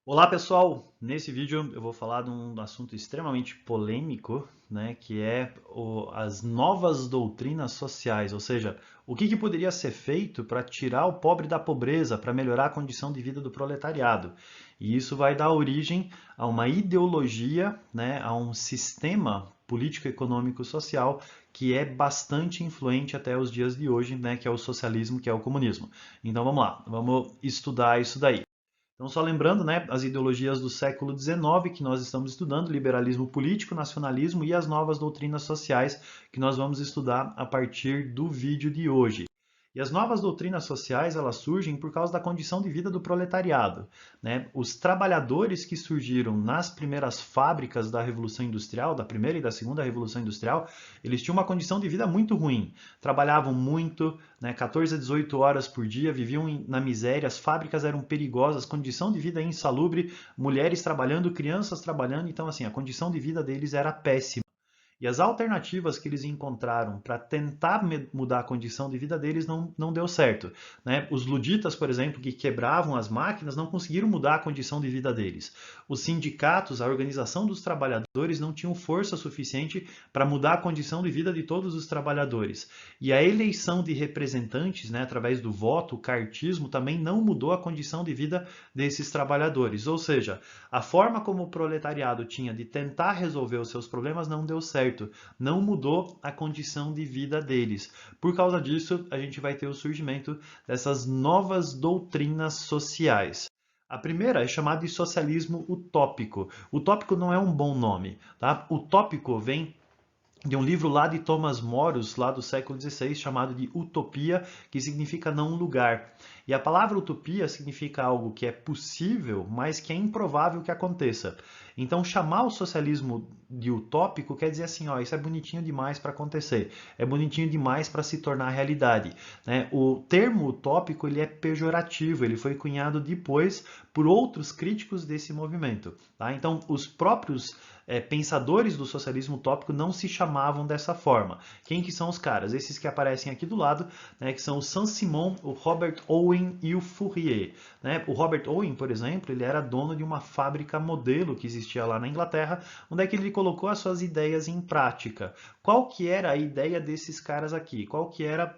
Olá pessoal, nesse vídeo eu vou falar de um assunto extremamente polêmico, né, que é as novas doutrinas sociais, ou seja, o que poderia ser feito para tirar o pobre da pobreza, para melhorar a condição de vida do proletariado. E isso vai dar origem a uma ideologia, né, a um sistema político, econômico, social que é bastante influente até os dias de hoje, né, que é o socialismo, que é o comunismo. Então vamos lá, vamos estudar isso daí. Então, só lembrando, né, as ideologias do século XIX que nós estamos estudando, liberalismo político, nacionalismo e as novas doutrinas sociais que nós vamos estudar a partir do vídeo de hoje. E as novas doutrinas sociais, elas surgem por causa da condição de vida do proletariado, né? Os trabalhadores que surgiram nas primeiras fábricas da Revolução Industrial, da primeira e da segunda Revolução Industrial, eles tinham uma condição de vida muito ruim. Trabalhavam muito, né, 14 a 18 horas por dia, viviam na miséria, as fábricas eram perigosas, condição de vida insalubre, mulheres trabalhando, crianças trabalhando, então assim, a condição de vida deles era péssima. E as alternativas que eles encontraram para tentar mudar a condição de vida deles não deu certo. Né? Os luditas, por exemplo, que quebravam as máquinas, não conseguiram mudar a condição de vida deles. Os sindicatos, a organização dos trabalhadores, não tinham força suficiente para mudar a condição de vida de todos os trabalhadores. E a eleição de representantes, né, através do voto, o cartismo, também não mudou a condição de vida desses trabalhadores. Ou seja, a forma como o proletariado tinha de tentar resolver os seus problemas não deu certo, não mudou a condição de vida deles. Por causa disso, a gente vai ter o surgimento dessas novas doutrinas sociais. A primeira é chamada de socialismo utópico. Utópico não é um bom nome, tá? Utópico vem de um livro lá de Thomas Moros, lá do século XVI, chamado de Utopia, que significa não lugar. E a palavra utopia significa algo que é possível, mas que é improvável que aconteça. Então, chamar o socialismo de utópico quer dizer assim, ó, isso é bonitinho demais para acontecer, é bonitinho demais para se tornar realidade. Né? O termo utópico ele é pejorativo, ele foi cunhado depois por outros críticos desse movimento. Tá? Então, os próprios pensadores do socialismo utópico não se chamavam dessa forma. Quem que são os caras? Esses que aparecem aqui do lado, né, que são o Saint-Simon, o Robert Owen e o Fourier. Né? O Robert Owen, por exemplo, ele era dono de uma fábrica modelo que existia lá na Inglaterra, onde é que ele colocou as suas ideias em prática. Qual que era a ideia desses caras aqui? Qual que era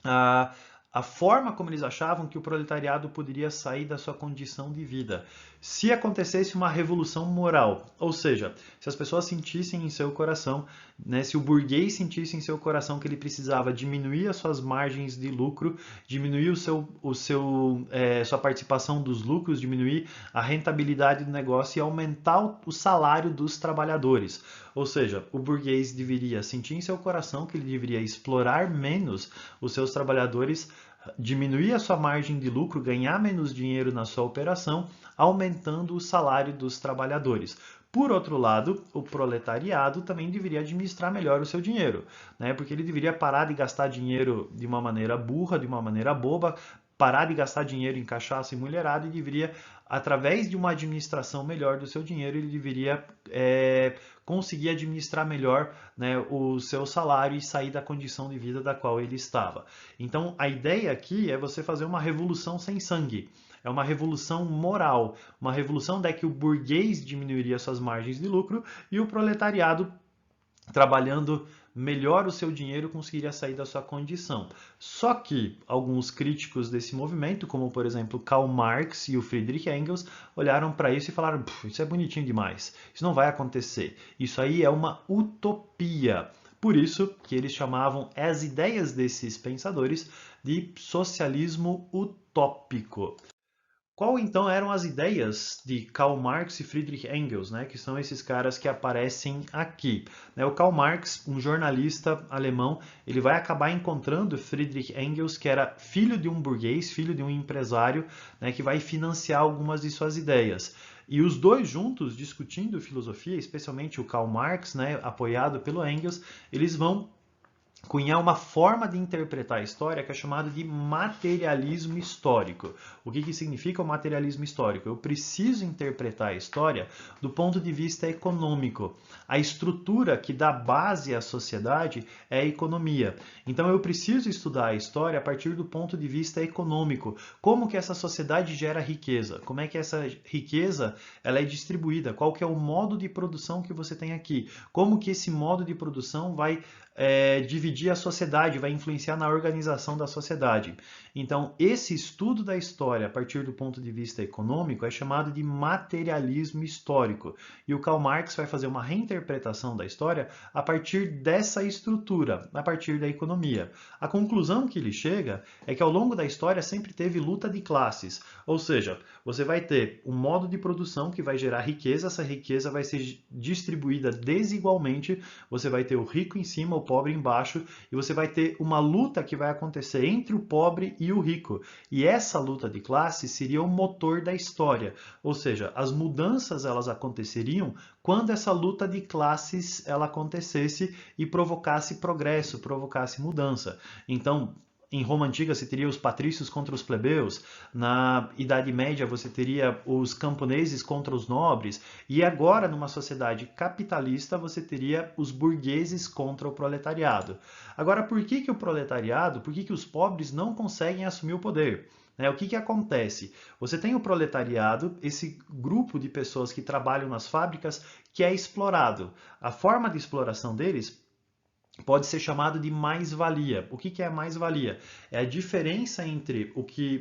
a, a forma como eles achavam que o proletariado poderia sair da sua condição de vida? Se acontecesse uma revolução moral, ou seja, se as pessoas sentissem em seu coração, né, se o burguês sentisse em seu coração que ele precisava diminuir as suas margens de lucro, diminuir sua participação dos lucros, diminuir a rentabilidade do negócio e aumentar o salário dos trabalhadores. Ou seja, o burguês deveria sentir em seu coração que ele deveria explorar menos os seus trabalhadores, diminuir a sua margem de lucro, ganhar menos dinheiro na sua operação, aumentando o salário dos trabalhadores. Por outro lado, o proletariado também deveria administrar melhor o seu dinheiro, né? Porque ele deveria parar de gastar dinheiro de uma maneira burra, de uma maneira boba, parar de gastar dinheiro em cachaça e mulherada e deveria, através de uma administração melhor do seu dinheiro, ele deveria conseguir administrar melhor, né, o seu salário e sair da condição de vida da qual ele estava. Então, a ideia aqui é você fazer uma revolução sem sangue. É uma revolução moral, uma revolução onde é que o burguês diminuiria suas margens de lucro e o proletariado, trabalhando melhor o seu dinheiro, conseguiria sair da sua condição. Só que alguns críticos desse movimento, como por exemplo Karl Marx e o Friedrich Engels, olharam para isso e falaram: isso é bonitinho demais, isso não vai acontecer, isso aí é uma utopia. Por isso que eles chamavam as ideias desses pensadores de socialismo utópico. Qual então eram as ideias de Karl Marx e Friedrich Engels, né, que são esses caras que aparecem aqui? Né, o Karl Marx, um jornalista alemão, ele vai acabar encontrando Friedrich Engels, que era filho de um burguês, filho de um empresário, né, que vai financiar algumas de suas ideias. E os dois juntos, discutindo filosofia, especialmente o Karl Marx, né, apoiado pelo Engels, eles vão cunhar uma forma de interpretar a história que é chamada de materialismo histórico. O que significa o materialismo histórico? Eu preciso interpretar a história do ponto de vista econômico. A estrutura que dá base à sociedade é a economia. Então eu preciso estudar a história a partir do ponto de vista econômico. Como que essa sociedade gera riqueza? Como é que essa riqueza ela é distribuída? Qual que é o modo de produção que você tem aqui? Como que esse modo de produção vai dividir a sociedade, vai influenciar na organização da sociedade. Então, esse estudo da história a partir do ponto de vista econômico é chamado de materialismo histórico. E o Karl Marx vai fazer uma reinterpretação da história a partir dessa estrutura, a partir da economia. A conclusão que ele chega é que ao longo da história sempre teve luta de classes, ou seja, você vai ter um modo de produção que vai gerar riqueza, essa riqueza vai ser distribuída desigualmente, você vai ter o rico em cima, o pobre embaixo, e você vai ter uma luta que vai acontecer entre o pobre e o rico. E essa luta de classes seria o motor da história, ou seja, as mudanças elas aconteceriam quando essa luta de classes ela acontecesse e provocasse progresso, provocasse mudança. Então, em Roma Antiga você teria os patrícios contra os plebeus, na Idade Média você teria os camponeses contra os nobres, e agora numa sociedade capitalista você teria os burgueses contra o proletariado. Agora, por que o proletariado, por que os pobres não conseguem assumir o poder? O que acontece? Você tem o proletariado, esse grupo de pessoas que trabalham nas fábricas, que é explorado. A forma de exploração deles pode ser chamado de mais-valia. O que é a mais-valia? É a diferença entre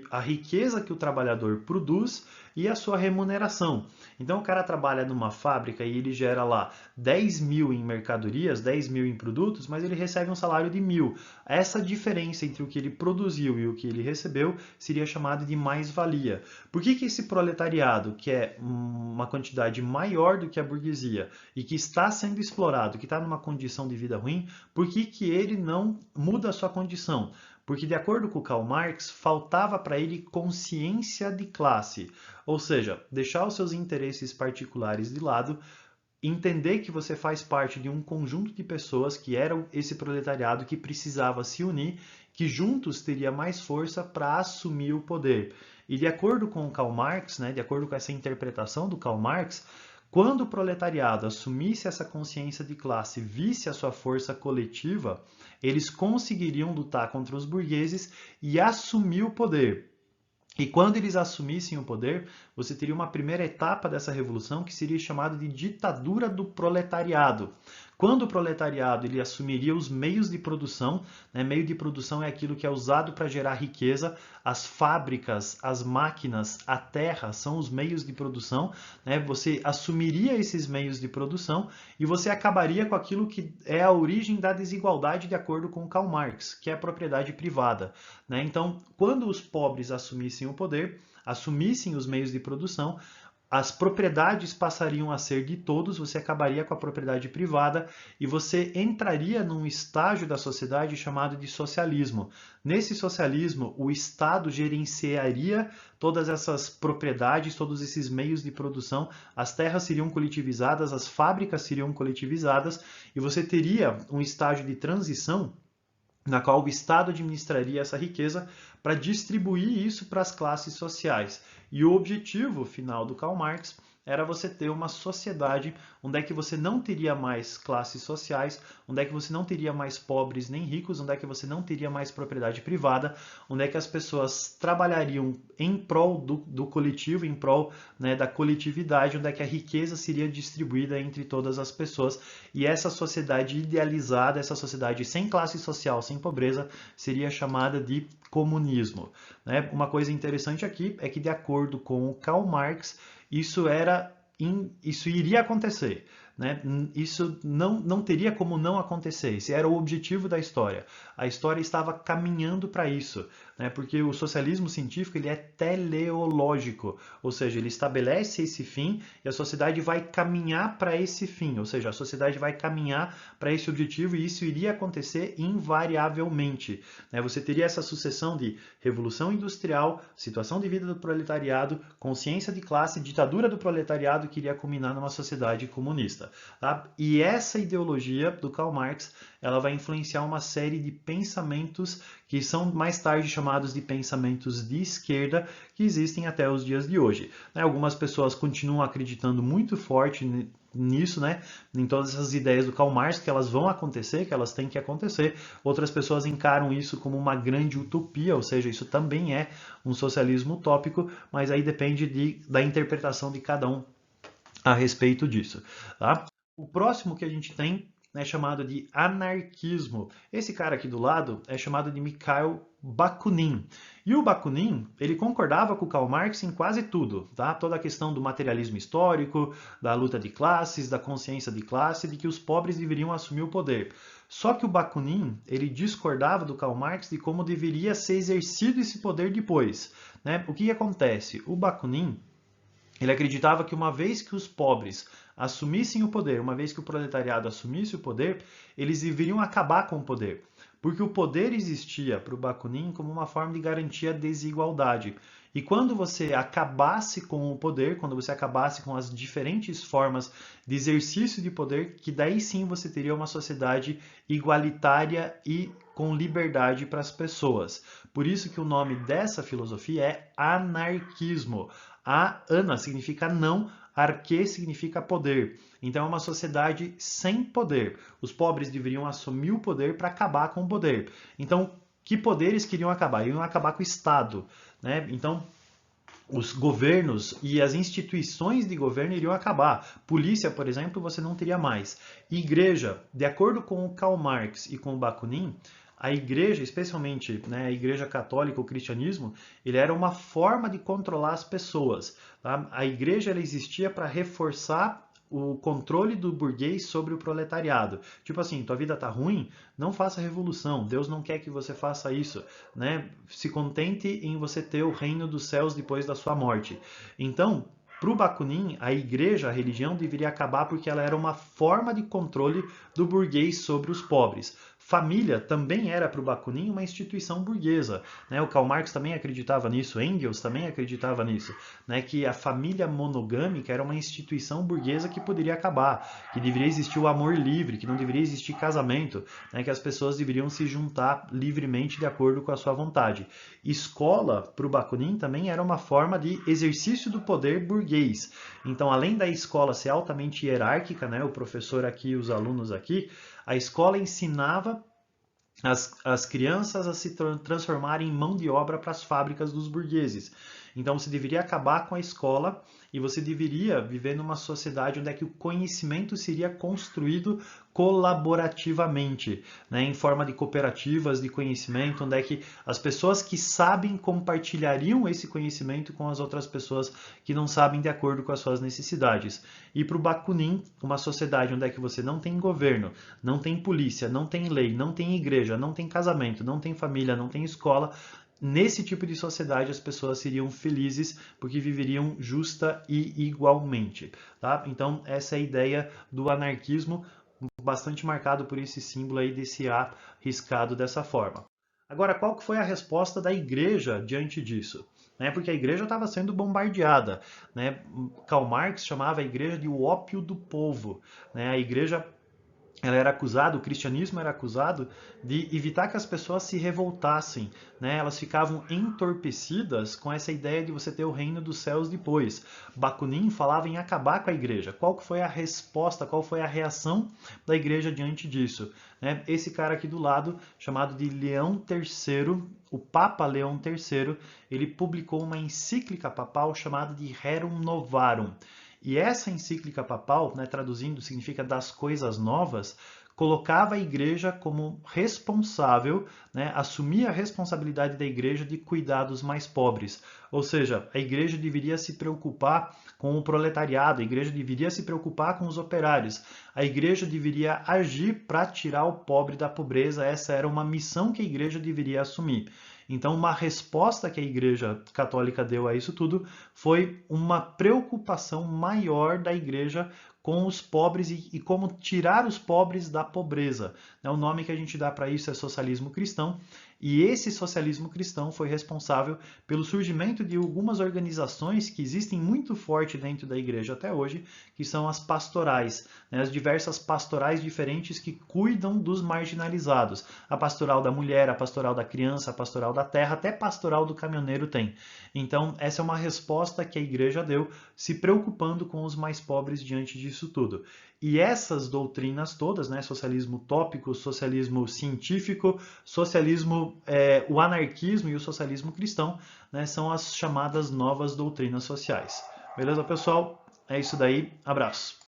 a riqueza que o trabalhador produz e a sua remuneração. Então o cara trabalha numa fábrica e ele gera lá 10 mil em mercadorias, 10 mil em produtos, mas ele recebe um salário de 1.000. Essa diferença entre o que ele produziu e o que ele recebeu seria chamado de mais-valia. Por que esse proletariado, que é uma quantidade maior do que a burguesia e que está sendo explorado, que está numa condição de vida ruim, por que ele não muda a sua condição? Porque, de acordo com Karl Marx, faltava para ele consciência de classe, ou seja, deixar os seus interesses particulares de lado, entender que você faz parte de um conjunto de pessoas que eram esse proletariado que precisava se unir, que juntos teria mais força para assumir o poder. E de acordo com Karl Marx, de acordo com essa interpretação do Karl Marx, quando o proletariado assumisse essa consciência de classe, visse a sua força coletiva, eles conseguiriam lutar contra os burgueses e assumir o poder. E quando eles assumissem o poder, você teria uma primeira etapa dessa revolução que seria chamada de ditadura do proletariado. Quando o proletariado ele assumiria os meios de produção, meio de produção é aquilo que é usado para gerar riqueza, as fábricas, as máquinas, a terra são os meios de produção, você assumiria esses meios de produção e você acabaria com aquilo que é a origem da desigualdade de acordo com Karl Marx, que é a propriedade privada. Então, quando os pobres assumissem o poder, assumissem os meios de produção, as propriedades passariam a ser de todos, você acabaria com a propriedade privada e você entraria num estágio da sociedade chamado de socialismo. Nesse socialismo, o Estado gerenciaria todas essas propriedades, todos esses meios de produção, as terras seriam coletivizadas, as fábricas seriam coletivizadas e você teria um estágio de transição na qual o Estado administraria essa riqueza para distribuir isso para as classes sociais. E o objetivo final do Karl Marx era você ter uma sociedade onde é que você não teria mais classes sociais, onde é que você não teria mais pobres nem ricos, onde é que você não teria mais propriedade privada, onde é que as pessoas trabalhariam em prol do coletivo, em prol da coletividade, onde é que a riqueza seria distribuída entre todas as pessoas. E essa sociedade idealizada, essa sociedade sem classe social, sem pobreza, seria chamada de comunismo. Uma coisa interessante aqui é que, de acordo com o Karl Marx, isso iria acontecer. Isso não teria como não acontecer. Esse era o objetivo da história. A história estava caminhando para isso. né? Porque o socialismo científico ele é teleológico, ou seja, ele estabelece esse fim e a sociedade vai caminhar para esse fim, ou seja, a sociedade vai caminhar para esse objetivo e isso iria acontecer invariavelmente, né? Você teria essa sucessão de revolução industrial, situação de vida do proletariado, consciência de classe, ditadura do proletariado que iria culminar numa sociedade comunista. Tá? E essa ideologia do Karl Marx ela vai influenciar uma série de pensamentos que são mais tarde chamados de pensamentos de esquerda, que existem até os dias de hoje. Algumas pessoas continuam acreditando muito forte nisso, né? Em todas essas ideias do Karl Marx, que elas vão acontecer, que elas têm que acontecer. Outras pessoas encaram isso como uma grande utopia, ou seja, isso também é um socialismo utópico, mas aí depende da interpretação de cada um a respeito disso. Tá? O próximo que a gente tem é chamado de anarquismo. Esse cara aqui do lado é chamado de Mikhail Bakunin. E o Bakunin, ele concordava com o Karl Marx em quase tudo, tá? Toda a questão do materialismo histórico, da luta de classes, da consciência de classe, de que os pobres deveriam assumir o poder. Só que o Bakunin, ele discordava do Karl Marx de como deveria ser exercido esse poder depois, né? O que acontece? O Bakunin, ele acreditava que uma vez que os pobres assumissem o poder, uma vez que o proletariado assumisse o poder, eles deveriam acabar com o poder. Porque o poder existia para o Bakunin como uma forma de garantir a desigualdade. E quando você acabasse com o poder, quando você acabasse com as diferentes formas de exercício de poder, que daí sim você teria uma sociedade igualitária e com liberdade para as pessoas. Por isso que o nome dessa filosofia é anarquismo. A ana significa não, arque significa poder. Então é uma sociedade sem poder. Os pobres deveriam assumir o poder para acabar com o poder. Então, que poderes queriam acabar? Iriam acabar com o Estado, né? Então, os governos e as instituições de governo iriam acabar. Polícia, por exemplo, você não teria mais. Igreja, de acordo com o Karl Marx e com o Bakunin, a igreja, especialmente, né, a igreja católica, o cristianismo, ele era uma forma de controlar as pessoas. Tá? A igreja ela existia para reforçar o controle do burguês sobre o proletariado. Tipo assim, tua vida tá ruim, não faça revolução. Deus não quer que você faça isso, né? Se contente em você ter o reino dos céus depois da sua morte. Então, para o Bakunin, a igreja, a religião, deveria acabar porque ela era uma forma de controle do burguês sobre os pobres. Família também era para o Bakunin uma instituição burguesa, né? O Karl Marx também acreditava nisso, Engels também acreditava nisso, né? Que a família monogâmica era uma instituição burguesa que poderia acabar, que deveria existir o amor livre, que não deveria existir casamento, né? Que as pessoas deveriam se juntar livremente de acordo com a sua vontade. Escola, para o Bakunin, também era uma forma de exercício do poder burguês. Então, além da escola ser altamente hierárquica, né? O professor aqui e os alunos aqui, a escola ensinava as crianças a se transformarem em mão de obra para as fábricas dos burgueses. Então você deveria acabar com a escola e você deveria viver numa sociedade onde é que o conhecimento seria construído colaborativamente, né, em forma de cooperativas de conhecimento, onde é que as pessoas que sabem compartilhariam esse conhecimento com as outras pessoas que não sabem de acordo com as suas necessidades. E para o Bakunin, uma sociedade onde é que você não tem governo, não tem polícia, não tem lei, não tem igreja, não tem casamento, não tem família, não tem escola, nesse tipo de sociedade as pessoas seriam felizes porque viveriam justa e igualmente. Tá? Então essa é a ideia do anarquismo, bastante marcado por esse símbolo aí desse A riscado dessa forma. Agora, qual que foi a resposta da igreja diante disso? Porque a igreja estava sendo bombardeada. Karl Marx chamava a igreja de o ópio do povo. A igreja ela era acusada, o cristianismo era acusado de evitar que as pessoas se revoltassem, Elas ficavam entorpecidas com essa ideia de você ter o reino dos céus depois. Bakunin falava em acabar com a igreja. Qual que foi a resposta, qual foi a reação da igreja diante disso? Esse cara aqui do lado, chamado de Leão III, o Papa Leão III, ele publicou uma encíclica papal chamada de Rerum Novarum. E essa encíclica papal, traduzindo, significa das coisas novas, colocava a igreja como responsável, assumia a responsabilidade da igreja de cuidar dos mais pobres. Ou seja, a igreja deveria se preocupar com o proletariado, a igreja deveria se preocupar com os operários, a igreja deveria agir para tirar o pobre da pobreza, essa era uma missão que a igreja deveria assumir. Então, uma resposta que a Igreja Católica deu a isso tudo foi uma preocupação maior da Igreja com os pobres e como tirar os pobres da pobreza. O nome que a gente dá para isso é socialismo cristão, e esse socialismo cristão foi responsável pelo surgimento de algumas organizações que existem muito forte dentro da igreja até hoje, que são as pastorais, as diversas pastorais diferentes que cuidam dos marginalizados. A pastoral da mulher, a pastoral da criança, a pastoral da terra, até pastoral do caminhoneiro tem. Então, essa é uma resposta que a igreja deu, se preocupando com os mais pobres diante disso tudo. E essas doutrinas todas, socialismo utópico, socialismo científico, socialismo, o anarquismo e o socialismo cristão, são as chamadas novas doutrinas sociais. Beleza, pessoal? É isso daí. Abraço.